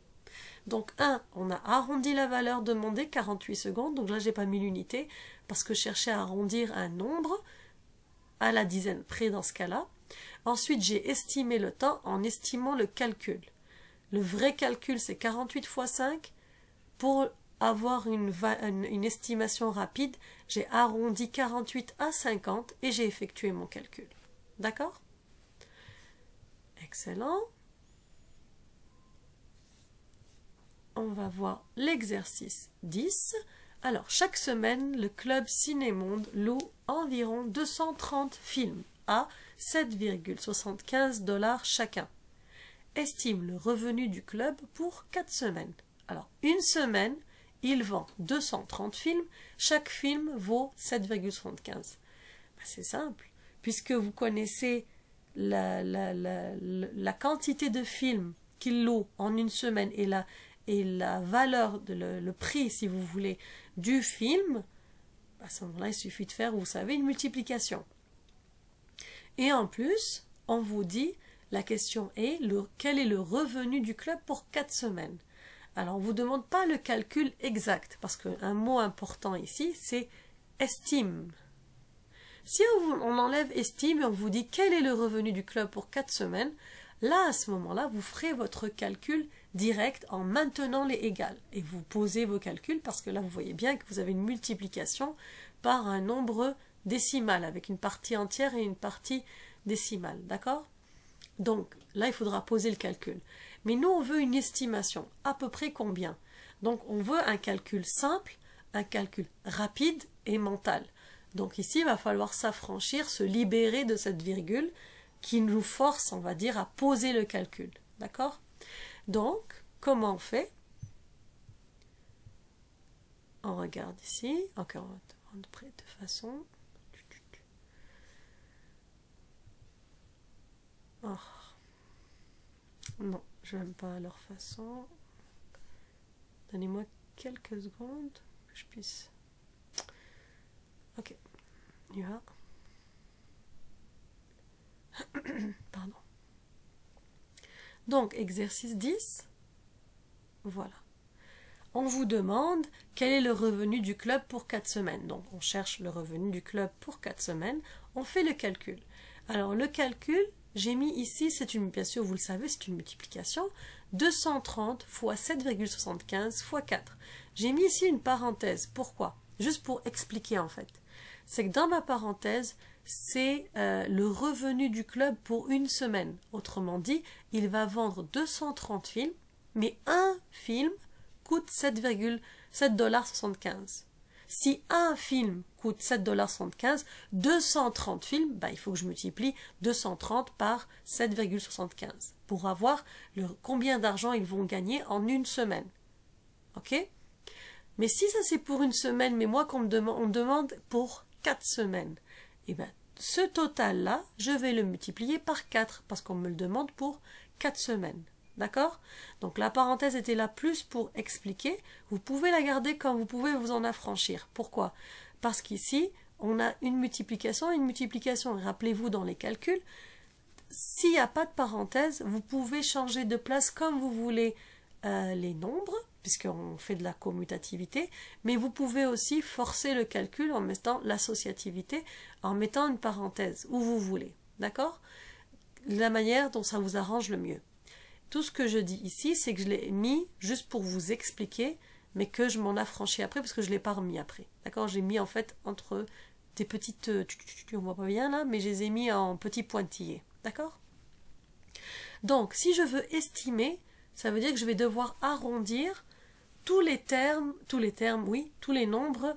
Donc 1, on a arrondi la valeur demandée, 48 secondes, donc là, je n'ai pas mis l'unité, parce que je cherchais à arrondir un nombre à la dizaine près dans ce cas-là. Ensuite, j'ai estimé le temps en estimant le calcul. Le vrai calcul, c'est 48 fois 5. Pour avoir une estimation rapide, j'ai arrondi 48 à 50 et j'ai effectué mon calcul. D'accord? Excellent. On va voir l'exercice 10. Alors, chaque semaine, le club Cinémonde loue environ 230 films à 7,75 $ chacun. Estime le revenu du club pour 4 semaines. Alors, une semaine, il vend 230 films, chaque film vaut 7,75. C'est simple, puisque vous connaissez la quantité de films qu'il loue en une semaine et la valeur, le prix, si vous voulez, du film, à ce moment-là, il suffit de faire, vous savez, une multiplication. Et en plus, on vous dit, la question est, quel est le revenu du club pour 4 semaines? Alors, on ne vous demande pas le calcul exact, parce qu'un mot important ici, c'est estime. Si on enlève estime et on vous dit quel est le revenu du club pour 4 semaines, là, à ce moment-là, vous ferez votre calcul direct en maintenant les égales. Et vous posez vos calculs, parce que là, vous voyez bien que vous avez une multiplication par un nombre décimal, avec une partie entière et une partie décimale. D'accord? Donc, là, il faudra poser le calcul. Mais nous, on veut une estimation. À peu près combien? Donc, on veut un calcul simple, un calcul rapide et mental. Donc ici, il va falloir s'affranchir, se libérer de cette virgule qui nous force, on va dire, à poser le calcul. D'accord? Donc, comment on fait? On regarde ici. Ok, on va te prendre près de façon. Oh. Non, je n'aime pas leur façon. Donnez-moi quelques secondes que je puisse. Ok. Yeah. Pardon. Donc, exercice 10. Voilà. On vous demande quel est le revenu du club pour 4 semaines. Donc, on cherche le revenu du club pour 4 semaines. On fait le calcul. Alors, le calcul, j'ai mis ici, bien sûr, vous le savez, c'est une multiplication. 230 fois 7,75 fois 4. J'ai mis ici une parenthèse. Pourquoi? Juste pour expliquer, en fait. C'est que dans ma parenthèse, c'est le revenu du club pour une semaine. Autrement dit, il va vendre 230 films, mais un film coûte 7,75 $. Si un film coûte 7,75 $, 230 films, il faut que je multiplie 230 par 7,75 pour avoir combien d'argent ils vont gagner en une semaine. Ok? Mais si ça c'est pour une semaine, mais moi on me demande pour 4 semaines, et bien ce total-là, je vais le multiplier par 4 parce qu'on me le demande pour 4 semaines. D'accord? Donc la parenthèse était là plus pour expliquer. Vous pouvez la garder quand vous pouvez vous en affranchir. Pourquoi? Parce qu'ici, on a une multiplication et une multiplication. Rappelez-vous dans les calculs, s'il n'y a pas de parenthèse, vous pouvez changer de place comme vous voulez les nombres, puisqu'on fait de la commutativité, mais vous pouvez aussi forcer le calcul en mettant l'associativité, en mettant une parenthèse où vous voulez. D'accord? La manière dont ça vous arrange le mieux. Tout ce que je dis ici, c'est que je l'ai mis juste pour vous expliquer, mais que je m'en affranchis après, parce que je ne l'ai pas remis après. D'accord? J'ai mis en fait entre des petites... on voit pas bien là, mais je les ai mis en petits pointillés. D'accord? Donc, si je veux estimer, ça veut dire que je vais devoir arrondir tous les nombres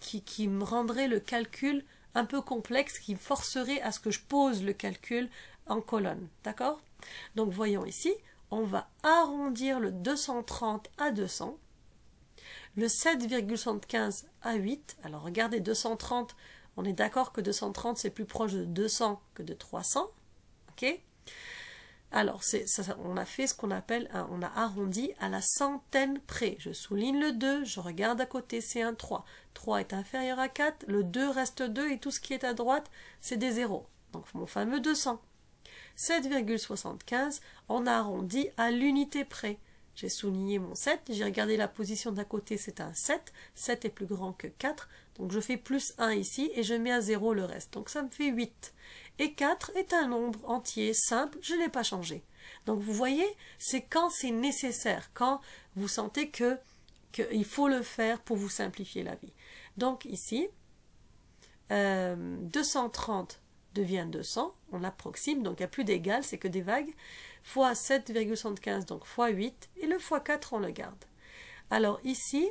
qui me rendraient le calcul un peu complexe, qui forceraient à ce que je pose le calcul en colonne. D'accord? Donc voyons ici, on va arrondir le 230 à 200, le 7,75 à 8. Alors regardez, 230, on est d'accord que 230 c'est plus proche de 200 que de 300. Ok? Alors on a fait ce qu'on appelle, on a arrondi à la centaine près. Je souligne le 2, je regarde à côté, c'est un 3. 3 est inférieur à 4, le 2 reste 2 et tout ce qui est à droite, c'est des zéros. Donc mon fameux 200. 7,75, on a arrondi à l'unité près. J'ai souligné mon 7, j'ai regardé la position d'à côté, c'est un 7. 7 est plus grand que 4, donc je fais plus 1 ici et je mets à 0 le reste. Donc ça me fait 8. Et 4 est un nombre entier, simple, je ne l'ai pas changé. Donc vous voyez, c'est quand c'est nécessaire, quand vous sentez qu'il faut le faire pour vous simplifier la vie. Donc ici, 230 devient 200, on l'approxime, donc il n'y a plus d'égal, c'est que des vagues, fois 7,75, donc fois 8, et le fois 4, on le garde. Alors ici,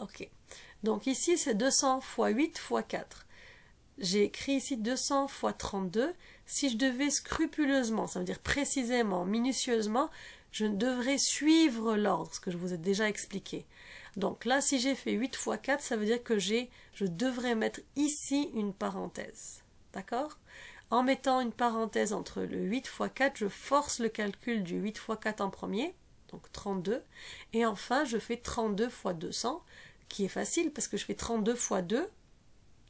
ok, donc ici c'est 200 fois 8 fois 4. J'ai écrit ici 200 fois 32. Si je devais scrupuleusement, ça veut dire précisément, minutieusement, je devrais suivre l'ordre, ce que je vous ai déjà expliqué. Donc là, si j'ai fait 8 fois 4, ça veut dire que je devrais mettre ici une parenthèse. D'accord? En mettant une parenthèse entre le 8 fois 4, je force le calcul du 8 fois 4 en premier, donc 32. Et enfin, je fais 32 fois 200, qui est facile parce que je fais 32 fois 2.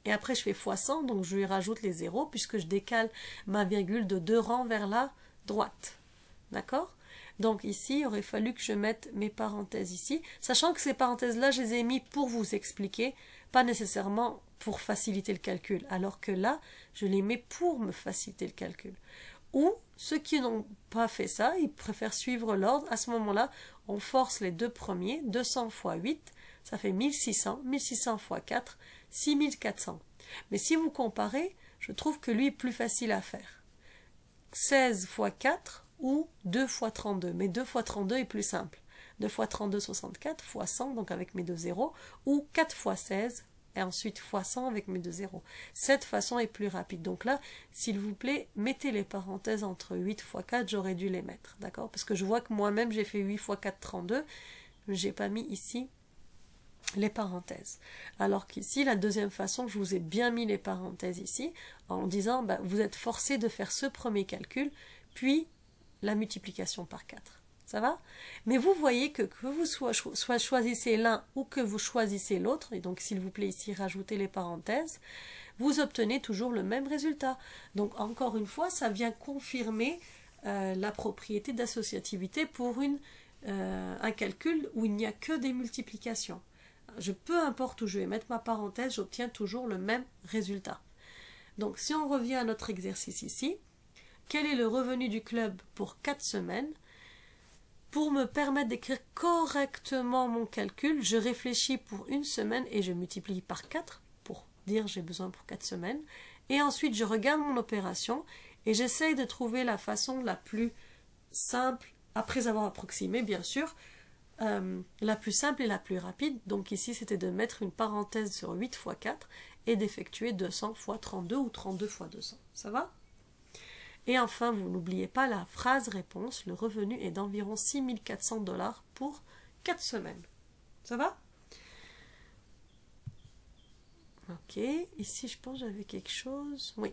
Et après, je fais fois 100, donc je lui rajoute les zéros puisque je décale ma virgule de 2 rangs vers la droite. D'accord? Donc ici, il aurait fallu que je mette mes parenthèses ici, sachant que ces parenthèses-là, je les ai mis pour vous expliquer, pas nécessairement pour faciliter le calcul, alors que là, je les mets pour me faciliter le calcul. Ou, ceux qui n'ont pas fait ça, ils préfèrent suivre l'ordre, à ce moment-là, on force les deux premiers, 200 fois 8, ça fait 1600, 1600 fois 4, 6400. Mais si vous comparez, je trouve que lui est plus facile à faire. 16 fois 4, ou 2 fois 32, mais 2 fois 32 est plus simple. 2 fois 32, 64, fois 100, donc avec mes deux zéros, ou 4 fois 16, et ensuite fois 100 avec mes deux zéros. Cette façon est plus rapide. Donc là, s'il vous plaît, mettez les parenthèses entre 8 fois 4, j'aurais dû les mettre, d'accord? Parce que je vois que moi-même, j'ai fait 8 fois 4, 32, j'ai pas mis ici les parenthèses. Alors qu'ici, la deuxième façon, je vous ai bien mis les parenthèses ici, en disant, vous êtes forcé de faire ce premier calcul, puis la multiplication par 4. Ça va? Mais vous voyez que vous soit choisissez l'un ou que vous choisissez l'autre, et donc s'il vous plaît ici rajoutez les parenthèses, vous obtenez toujours le même résultat. Donc encore une fois, ça vient confirmer la propriété d'associativité pour un calcul où il n'y a que des multiplications. Peu importe où je vais mettre ma parenthèse, j'obtiens toujours le même résultat. Donc si on revient à notre exercice ici, quel est le revenu du club pour 4 semaines? Pour me permettre d'écrire correctement mon calcul, je réfléchis pour une semaine et je multiplie par 4 pour dire j'ai besoin pour 4 semaines. Et ensuite, je regarde mon opération et j'essaye de trouver la façon la plus simple, après avoir approximé bien sûr, la plus simple et la plus rapide. Donc ici, c'était de mettre une parenthèse sur 8 fois 4 et d'effectuer 200 fois 32 ou 32 fois 200. Ça va? Et enfin, vous n'oubliez pas la phrase réponse. Le revenu est d'environ 6 400 $ pour 4 semaines. Ça va? Ok. Ici, je pense que j'avais quelque chose. Oui.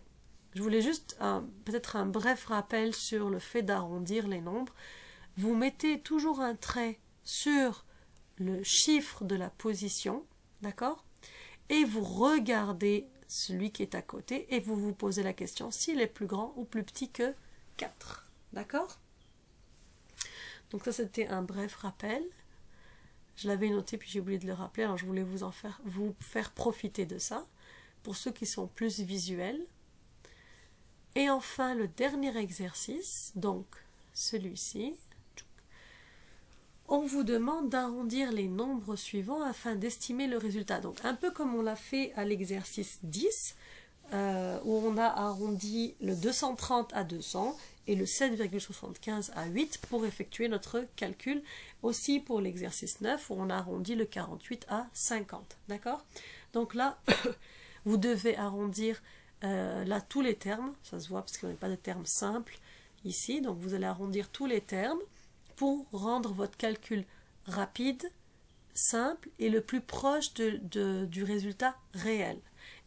Je voulais juste peut-être un bref rappel sur le fait d'arrondir les nombres. Vous mettez toujours un trait sur le chiffre de la position, d'accord? Et vous regardez celui qui est à côté et vous vous posez la question s'il est plus grand ou plus petit que 4, d'accord? Donc ça, c'était un bref rappel. Je l'avais noté puis j'ai oublié de le rappeler, alors je voulais vous faire profiter de ça pour ceux qui sont plus visuels. Et enfin, le dernier exercice, donc celui-ci. On vous demande d'arrondir les nombres suivants afin d'estimer le résultat. Donc un peu comme on l'a fait à l'exercice 10, où on a arrondi le 230 à 200 et le 7,75 à 8 pour effectuer notre calcul. Aussi pour l'exercice 9, où on a arrondi le 48 à 50. D'accord? Donc là, vous devez arrondir là tous les termes. Ça se voit parce qu'il n'y a pas de termes simples ici. Donc vous allez arrondir tous les termes pour rendre votre calcul rapide, simple et le plus proche du résultat réel.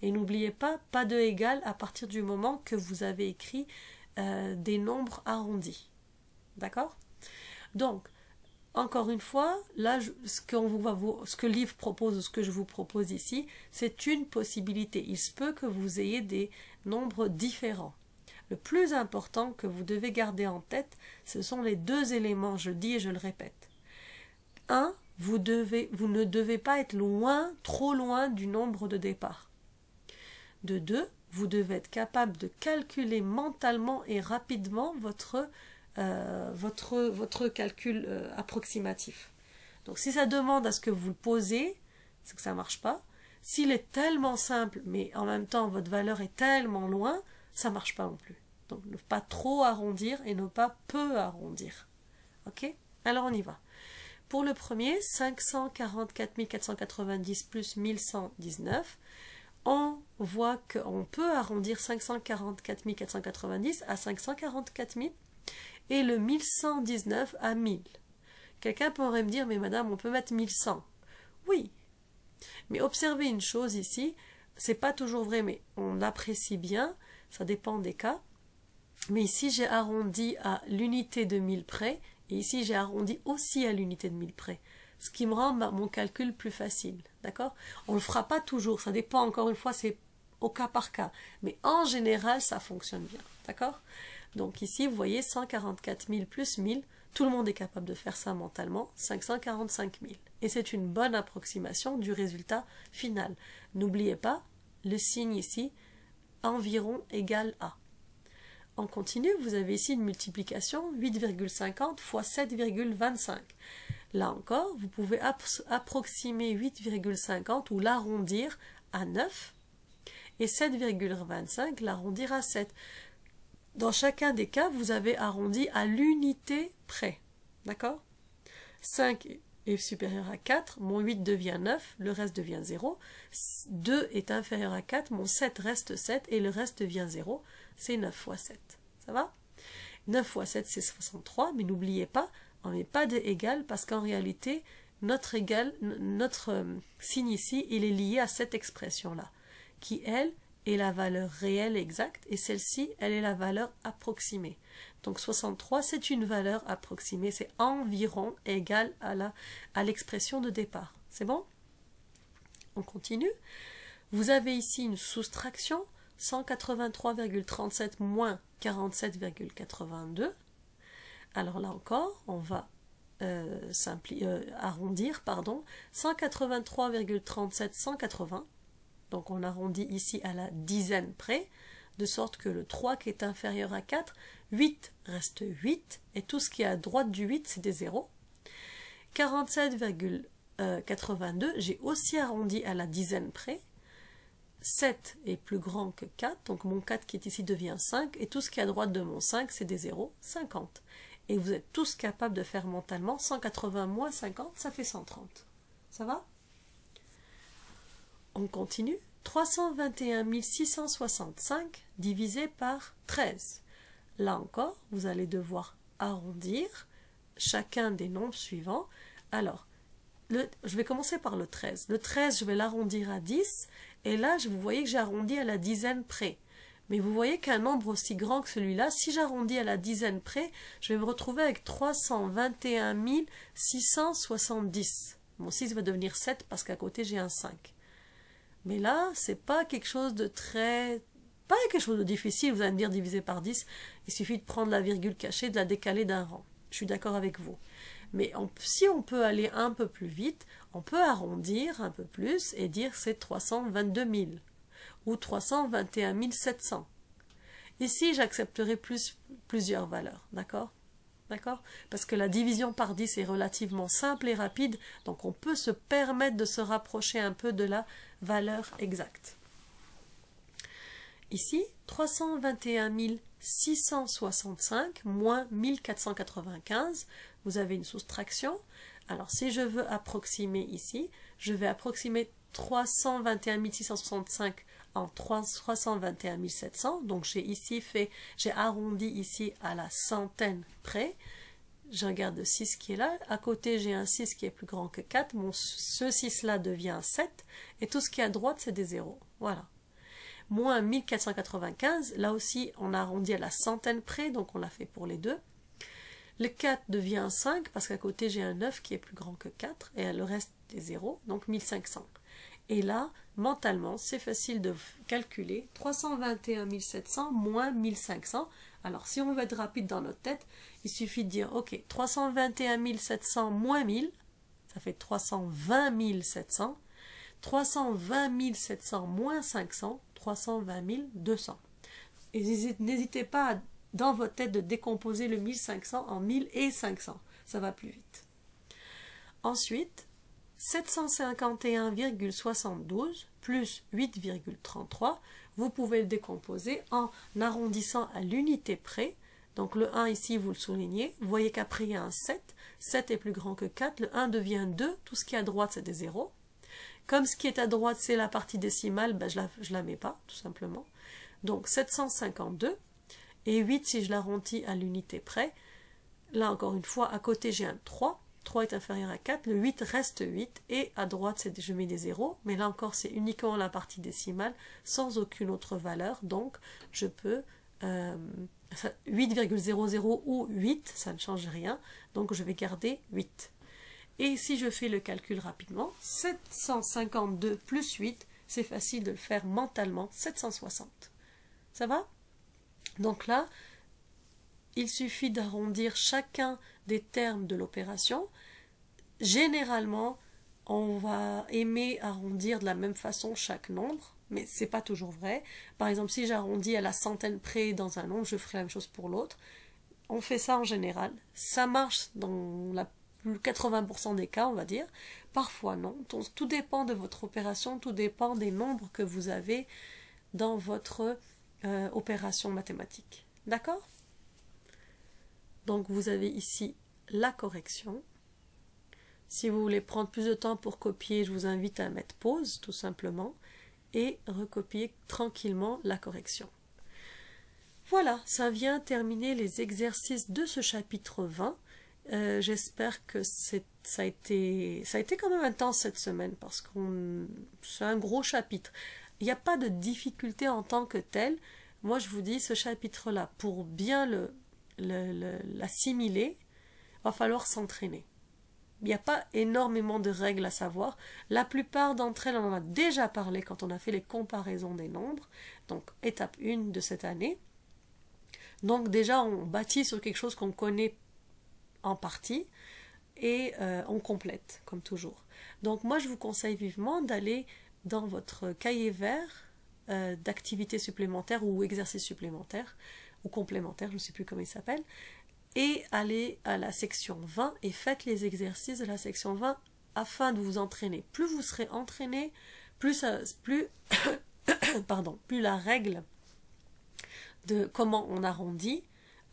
Et n'oubliez pas de égal à partir du moment que vous avez écrit des nombres arrondis. D'accord? Donc, encore une fois, là, ce que le livre propose, ce que je vous propose ici, c'est une possibilité. Il se peut que vous ayez des nombres différents. Le plus important que vous devez garder en tête, ce sont les deux éléments, je le dis et je le répète. 1. Vous ne devez pas être trop loin du nombre de départ. De 2. Vous devez être capable de calculer mentalement et rapidement votre calcul approximatif. Donc si ça demande à ce que vous le posez, c'est que ça ne marche pas. S'il est tellement simple, mais en même temps votre valeur est tellement loin, ça ne marche pas non plus. Donc ne pas trop arrondir et ne pas peu arrondir. Ok? Alors on y va. Pour le premier, 544 490 plus 1119, on voit qu'on peut arrondir 544 490 à 544 000 et le 1119 à 1000. Quelqu'un pourrait me dire, mais madame, on peut mettre 1100. Oui, mais observez une chose ici, c'est pas toujours vrai, mais on apprécie bien, ça dépend des cas. Mais ici, j'ai arrondi à l'unité de 1000 près, et ici, j'ai arrondi aussi à l'unité de 1000 près, ce qui me rend mon calcul plus facile, d'accord? On ne le fera pas toujours, ça dépend, encore une fois, c'est au cas par cas, mais en général, ça fonctionne bien, d'accord? Donc ici, vous voyez, 144 000 plus 1000, tout le monde est capable de faire ça mentalement, 545 000. Et c'est une bonne approximation du résultat final. N'oubliez pas, le signe ici, environ égale à. On continue, vous avez ici une multiplication 8,50 fois 7,25. Là encore, vous pouvez approximer 8,50 ou l'arrondir à 9 et 7,25 l'arrondir à 7. Dans chacun des cas, vous avez arrondi à l'unité près. D'accord? 5 est supérieur à 4, mon 8 devient 9, le reste devient 0. 2 est inférieur à 4, mon 7 reste 7 et le reste devient 0. C'est 9 fois 7. Ça va? 9 fois 7, c'est 63, mais n'oubliez pas, on n'est pas de égal parce qu'en réalité, notre signe ici, il est lié à cette expression-là, qui, elle, est la valeur réelle exacte et celle-ci, elle est la valeur approximée. Donc 63, c'est une valeur approximée, c'est environ égal à l'expression de départ. C'est bon? On continue. Vous avez ici une soustraction, 183,37 moins 47,82. Alors là encore, on va arrondir, 183,37, 180. Donc on arrondit ici à la dizaine près, de sorte que le 3 qui est inférieur à 4, 8 reste 8, et tout ce qui est à droite du 8, c'est des 0. 47,82, j'ai aussi arrondi à la dizaine près. 7 est plus grand que 4, donc mon 4 qui est ici devient 5, et tout ce qui est à droite de mon 5, c'est des 0, 50. Et vous êtes tous capables de faire mentalement 180 moins 50, ça fait 130. Ça va? On continue. 321 665 divisé par 13. Là encore, vous allez devoir arrondir chacun des nombres suivants. Alors, je vais commencer par le 13. Le 13, je vais l'arrondir à 10. Et là, vous voyez que j'ai arrondi à la dizaine près. Mais vous voyez qu'un nombre aussi grand que celui-là, si j'arrondis à la dizaine près, je vais me retrouver avec 321 670. Mon 6 va devenir 7 parce qu'à côté, j'ai un 5. Mais là, c'est pas quelque chose de pas quelque chose de difficile, vous allez me dire divisé par 10, il suffit de prendre la virgule cachée, de la décaler d'un rang. Je suis d'accord avec vous. Mais si on peut aller un peu plus vite, on peut arrondir un peu plus et dire c'est 322 000 ou 321 700. Ici, j'accepterai plusieurs valeurs, d'accord? D'accord? Parce que la division par 10 est relativement simple et rapide, donc on peut se permettre de se rapprocher un peu de la valeur exacte. Ici, 321 665 moins 1495, vous avez une soustraction. Alors, si je veux approximer ici, je vais approximer 321 665 en 321 700. Donc, j'ai arrondi ici à la centaine près. Je regarde le 6 qui est là. À côté, j'ai un 6 qui est plus grand que 4. Ce 6-là devient 7. Et tout ce qui est à droite, c'est des zéros. Voilà. Moins 1495. Là aussi, on a arrondi à la centaine près. Donc, on l'a fait pour les deux. Le 4 devient 5 parce qu'à côté, j'ai un 9 qui est plus grand que 4. Et le reste des zéros. Donc, 1500. Et là, mentalement, c'est facile de calculer 321 700 moins 1500. Alors, si on veut être rapide dans notre tête, il suffit de dire, ok, 321 700 moins 1000, ça fait 320 700. 320 700 moins 500, 320 200. Et n'hésitez pas, dans votre tête, de décomposer le 1500 en 1000 et 500. Ça va plus vite. Ensuite, 751,72 plus 8,33, vous pouvez le décomposer en arrondissant à l'unité près. Donc le 1 ici, vous le soulignez. Vous voyez qu'après, il y a un 7. 7 est plus grand que 4. Le 1 devient 2. Tout ce qui est à droite, c'est des zéros. Comme ce qui est à droite, c'est la partie décimale, ben, je la mets pas, tout simplement. Donc 752. Et 8, si je l'arrondis à l'unité près. Là, encore une fois, à côté, j'ai un 3. 3 est inférieur à 4, le 8 reste 8, et à droite, je mets des zéros, mais là encore, c'est uniquement la partie décimale, sans aucune autre valeur, donc je peux 8,00 ou 8, ça ne change rien, donc je vais garder 8. Et si je fais le calcul rapidement, 752 plus 8, c'est facile de le faire mentalement, 760. Ça va? Donc là, il suffit d'arrondir chacun des termes de l'opération. Généralement, on va aimer arrondir de la même façon chaque nombre, mais ce n'est pas toujours vrai. Par exemple, si j'arrondis à la centaine près dans un nombre, je ferai la même chose pour l'autre. On fait ça en général. Ça marche dans 80% des cas, on va dire. Parfois non. Tout dépend de votre opération, tout dépend des nombres que vous avez dans votre opération mathématique. D'accord ? Donc vous avez ici la correction. Si vous voulez prendre plus de temps pour copier, je vous invite à mettre pause tout simplement et recopier tranquillement la correction. Voilà, ça vient terminer les exercices de ce chapitre 20. J'espère que ça a été quand même intense cette semaine parce que c'est un gros chapitre. Il n'y a pas de difficulté en tant que tel. Moi je vous dis, ce chapitre-là, pour bien l'assimiler, va falloir s'entraîner. Il n'y a pas énormément de règles à savoir. La plupart d'entre elles, on en a déjà parlé quand on a fait les comparaisons des nombres. Donc, étape 1 de cette année. Donc, déjà, on bâtit sur quelque chose qu'on connaît en partie et on complète, comme toujours. Donc, moi, je vous conseille vivement d'aller dans votre cahier vert d'activités supplémentaires ou exercices supplémentaires ou complémentaires, je ne sais plus comment il s'appelle, et allez à la section 20 et faites les exercices de la section 20 afin de vous entraîner. Plus vous serez entraîné, plus la règle de comment on arrondit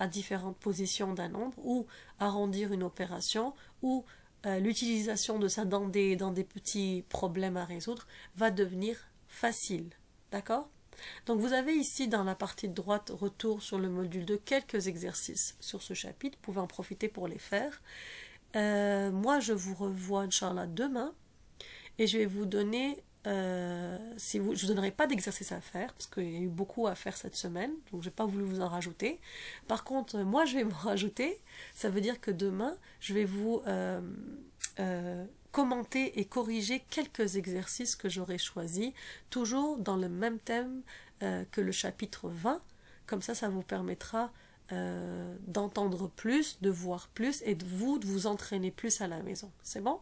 à différentes positions d'un nombre ou arrondir une opération ou l'utilisation de ça dans des petits problèmes à résoudre va devenir facile. D'accord? Donc vous avez ici dans la partie de droite, retour sur le module 2, quelques exercices sur ce chapitre. Vous pouvez en profiter pour les faire. Moi, je vous revois, Inch'Allah, demain. Et je vais vous donner, je ne vous donnerai pas d'exercice à faire, parce qu'il y a eu beaucoup à faire cette semaine, donc je n'ai pas voulu vous en rajouter. Par contre, moi, je vais m'en rajouter. Ça veut dire que demain, je vais vous commenter et corriger quelques exercices que j'aurai choisis, toujours dans le même thème que le chapitre 20. Comme ça vous permettra d'entendre plus, de voir plus et de vous entraîner plus à la maison. C'est bon?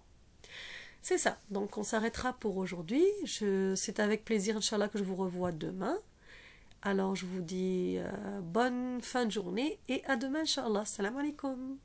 C'est ça. Donc on s'arrêtera pour aujourd'hui. C'est avec plaisir, Inch'Allah, que je vous revois demain. Alors je vous dis bonne fin de journée et à demain, Inch'Allah. Salam alaikum.